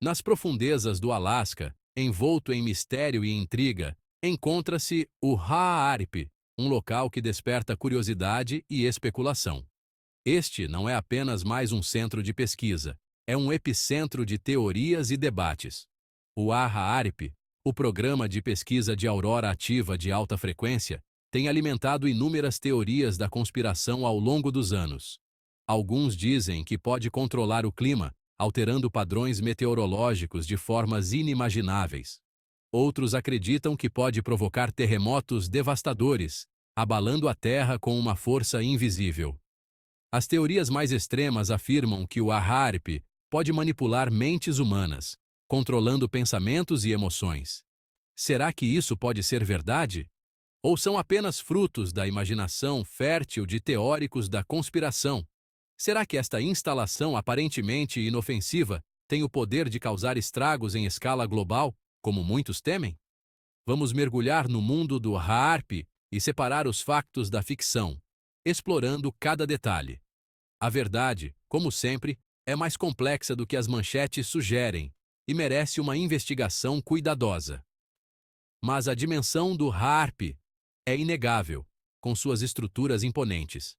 Nas profundezas do Alasca, envolto em mistério e intriga, encontra-se o Haarp, um local que desperta curiosidade e especulação. Este não é apenas mais um centro de pesquisa, é um epicentro de teorias e debates. O AHARP, o Programa de Pesquisa de Aurora Ativa de Alta Frequência, tem alimentado inúmeras teorias da conspiração ao longo dos anos. Alguns dizem que pode controlar o clima, alterando padrões meteorológicos de formas inimagináveis. Outros acreditam que pode provocar terremotos devastadores, abalando a Terra com uma força invisível. As teorias mais extremas afirmam que o AHARP pode manipular mentes humanas, controlando pensamentos e emoções. Será que isso pode ser verdade? Ou são apenas frutos da imaginação fértil de teóricos da conspiração? Será que esta instalação aparentemente inofensiva tem o poder de causar estragos em escala global, como muitos temem? Vamos mergulhar no mundo do AHARP e separar os factos da ficção, explorando cada detalhe. A verdade, como sempre, é mais complexa do que as manchetes sugerem e merece uma investigação cuidadosa. Mas a dimensão do HAARP é inegável, com suas estruturas imponentes.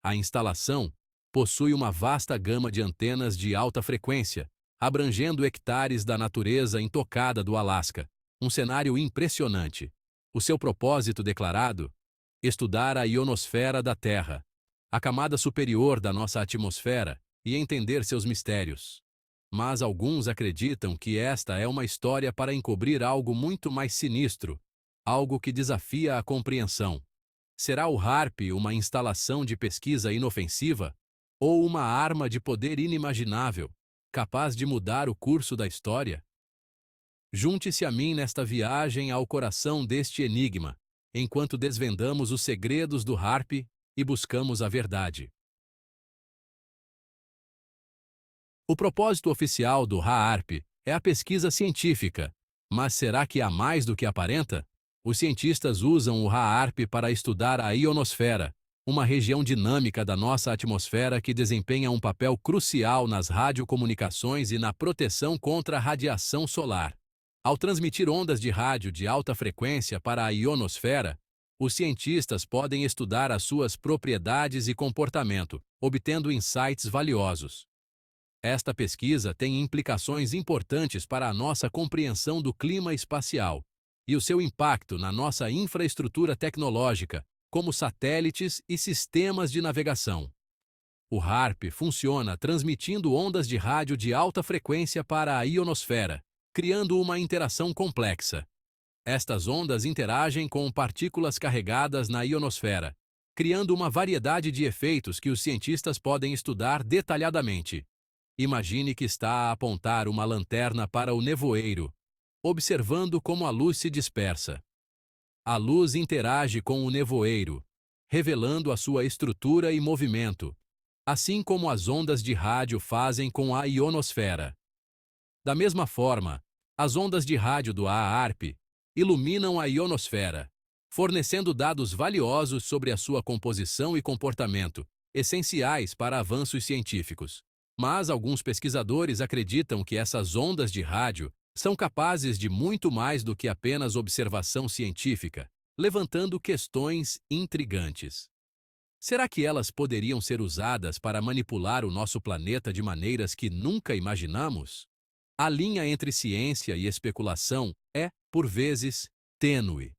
A instalação possui uma vasta gama de antenas de alta frequência, abrangendo hectares da natureza intocada do Alasca, um cenário impressionante. O seu propósito declarado? Estudar a ionosfera da Terra, a camada superior da nossa atmosfera, e entender seus mistérios. Mas alguns acreditam que esta é uma história para encobrir algo muito mais sinistro, algo que desafia a compreensão. Será o HARP uma instalação de pesquisa inofensiva? Ou uma arma de poder inimaginável, capaz de mudar o curso da história? Junte-se a mim nesta viagem ao coração deste enigma, enquanto desvendamos os segredos do HARP e buscamos a verdade. O propósito oficial do HAARP é a pesquisa científica, mas será que há mais do que aparenta? Os cientistas usam o HAARP para estudar a ionosfera, uma região dinâmica da nossa atmosfera que desempenha um papel crucial nas radiocomunicações e na proteção contra a radiação solar. Ao transmitir ondas de rádio de alta frequência para a ionosfera, os cientistas podem estudar as suas propriedades e comportamento, obtendo insights valiosos. Esta pesquisa tem implicações importantes para a nossa compreensão do clima espacial e o seu impacto na nossa infraestrutura tecnológica, como satélites e sistemas de navegação. O HARP funciona transmitindo ondas de rádio de alta frequência para a ionosfera, criando uma interação complexa. Estas ondas interagem com partículas carregadas na ionosfera, criando uma variedade de efeitos que os cientistas podem estudar detalhadamente. Imagine que está a apontar uma lanterna para o nevoeiro, observando como a luz se dispersa. A luz interage com o nevoeiro, revelando a sua estrutura e movimento, assim como as ondas de rádio fazem com a ionosfera. Da mesma forma, as ondas de rádio do AHARP iluminam a ionosfera, fornecendo dados valiosos sobre a sua composição e comportamento, essenciais para avanços científicos. Mas alguns pesquisadores acreditam que essas ondas de rádio são capazes de muito mais do que apenas observação científica, levantando questões intrigantes. Será que elas poderiam ser usadas para manipular o nosso planeta de maneiras que nunca imaginamos? A linha entre ciência e especulação é, por vezes, tênue.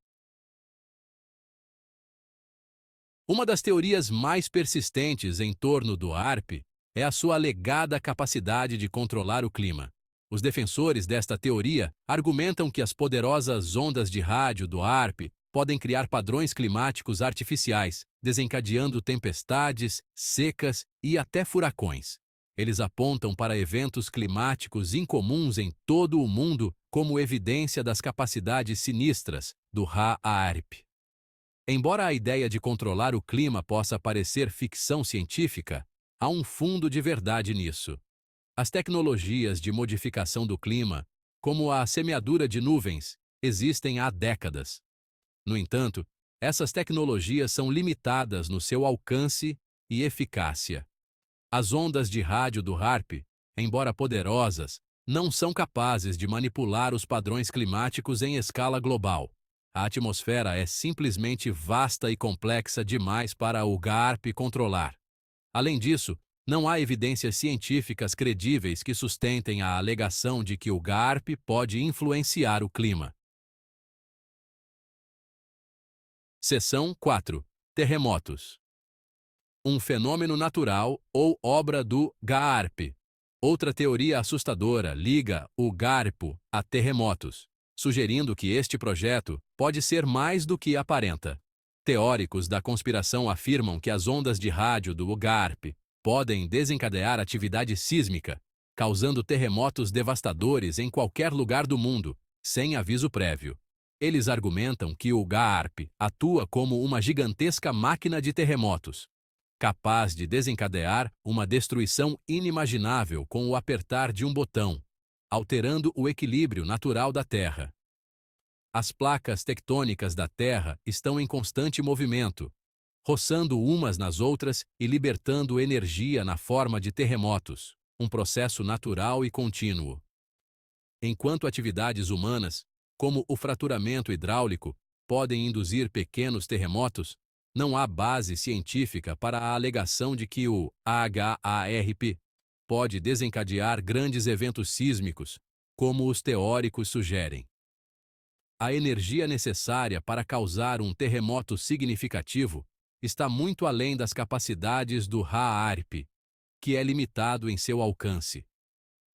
Uma das teorias mais persistentes em torno do HARP é a sua alegada capacidade de controlar o clima. Os defensores desta teoria argumentam que as poderosas ondas de rádio do HARP podem criar padrões climáticos artificiais, desencadeando tempestades, secas e até furacões. Eles apontam para eventos climáticos incomuns em todo o mundo como evidência das capacidades sinistras do HAARP. Embora a ideia de controlar o clima possa parecer ficção científica, há um fundo de verdade nisso. As tecnologias de modificação do clima, como a semeadura de nuvens, existem há décadas. No entanto, essas tecnologias são limitadas no seu alcance e eficácia. As ondas de rádio do HARP, embora poderosas, não são capazes de manipular os padrões climáticos em escala global. A atmosfera é simplesmente vasta e complexa demais para o GARP controlar. Além disso, não há evidências científicas credíveis que sustentem a alegação de que o GARP pode influenciar o clima. Seção 4. Terremotos. Um fenômeno natural ou obra do GARP. Outra teoria assustadora liga o GARP a terremotos, sugerindo que este projeto pode ser mais do que aparenta. Teóricos da conspiração afirmam que as ondas de rádio do GARP podem desencadear atividade sísmica, causando terremotos devastadores em qualquer lugar do mundo, sem aviso prévio. Eles argumentam que o GARP atua como uma gigantesca máquina de terremotos, capaz de desencadear uma destruição inimaginável com o apertar de um botão, alterando o equilíbrio natural da Terra. As placas tectônicas da Terra estão em constante movimento, roçando umas nas outras e libertando energia na forma de terremotos, um processo natural e contínuo. Enquanto atividades humanas, como o fraturamento hidráulico, podem induzir pequenos terremotos, não há base científica para a alegação de que o HARP pode desencadear grandes eventos sísmicos, como os teóricos sugerem. A energia necessária para causar um terremoto significativo está muito além das capacidades do HARP, que é limitado em seu alcance.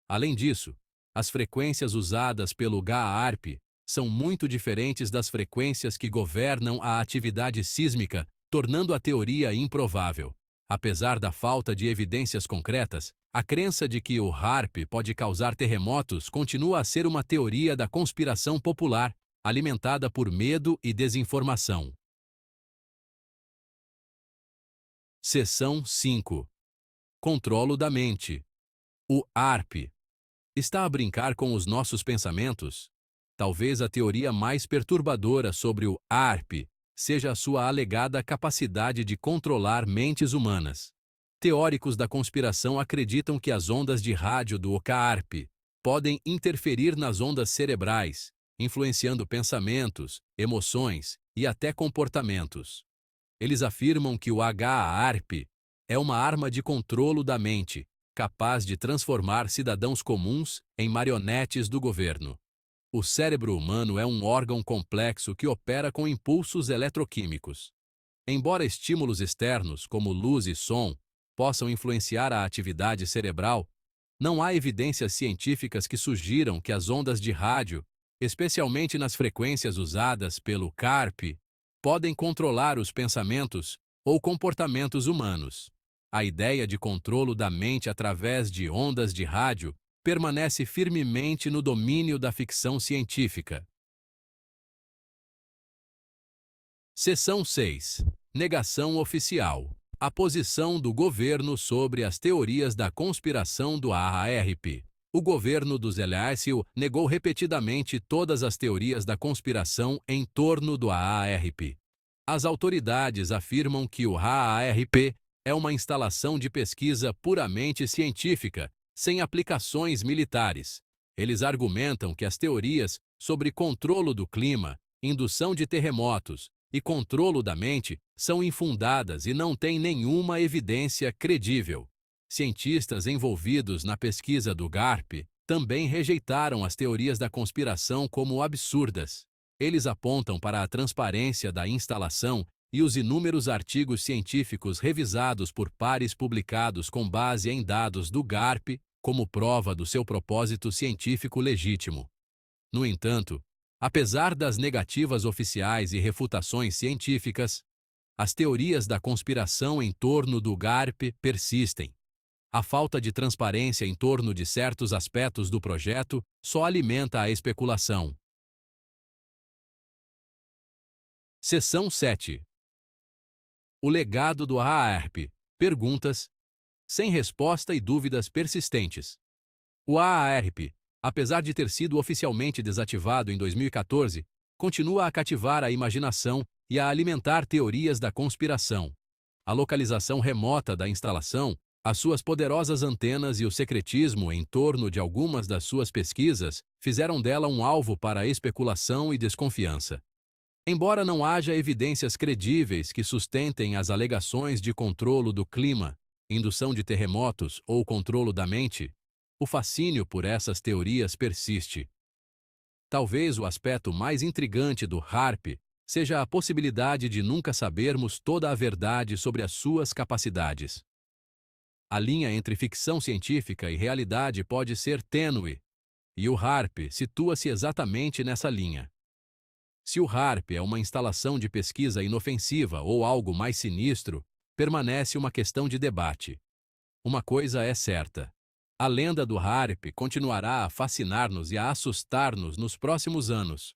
Além disso, as frequências usadas pelo GARP são muito diferentes das frequências que governam a atividade sísmica, tornando a teoria improvável. Apesar da falta de evidências concretas, a crença de que o HARP pode causar terremotos continua a ser uma teoria da conspiração popular, alimentada por medo e desinformação. Seção 5. Controlo da mente. O HARP está a brincar com os nossos pensamentos? Talvez a teoria mais perturbadora sobre o HARP seja a sua alegada capacidade de controlar mentes humanas. Teóricos da conspiração acreditam que as ondas de rádio do HARP podem interferir nas ondas cerebrais, influenciando pensamentos, emoções e até comportamentos. Eles afirmam que o HARP é uma arma de controlo da mente, capaz de transformar cidadãos comuns em marionetes do governo. O cérebro humano é um órgão complexo que opera com impulsos eletroquímicos. Embora estímulos externos, como luz e som, possam influenciar a atividade cerebral, não há evidências científicas que sugiram que as ondas de rádio, especialmente nas frequências usadas pelo GARP, podem controlar os pensamentos ou comportamentos humanos. A ideia de controlo da mente através de ondas de rádio permanece firmemente no domínio da ficção científica. Seção 6. Negação oficial. A posição do governo sobre as teorias da conspiração do HARP. O governo do Zelensky negou repetidamente todas as teorias da conspiração em torno do HARP. As autoridades afirmam que o HARP é uma instalação de pesquisa puramente científica, sem aplicações militares. Eles argumentam que as teorias sobre controlo do clima, indução de terremotos e controlo da mente são infundadas e não têm nenhuma evidência credível. Cientistas envolvidos na pesquisa do GARP também rejeitaram as teorias da conspiração como absurdas. Eles apontam para a transparência da instalação e os inúmeros artigos científicos revisados por pares publicados com base em dados do GARP como prova do seu propósito científico legítimo. No entanto, apesar das negativas oficiais e refutações científicas, as teorias da conspiração em torno do GARP persistem. A falta de transparência em torno de certos aspectos do projeto só alimenta a especulação. Seção 7. O legado do HARP. Perguntas, sem resposta e dúvidas persistentes. O HARP, apesar de ter sido oficialmente desativado em 2014, continua a cativar a imaginação e a alimentar teorias da conspiração. A localização remota da instalação As suas poderosas antenas e o secretismo em torno de algumas das suas pesquisas fizeram dela um alvo para especulação e desconfiança. Embora não haja evidências credíveis que sustentem as alegações de controlo do clima, indução de terremotos ou controlo da mente, o fascínio por essas teorias persiste. Talvez o aspecto mais intrigante do HAARP seja a possibilidade de nunca sabermos toda a verdade sobre as suas capacidades. A linha entre ficção científica e realidade pode ser tênue, e o HAARP situa-se exatamente nessa linha. Se o HAARP é uma instalação de pesquisa inofensiva ou algo mais sinistro, permanece uma questão de debate. Uma coisa é certa: a lenda do HAARP continuará a fascinar-nos e a assustar-nos nos próximos anos.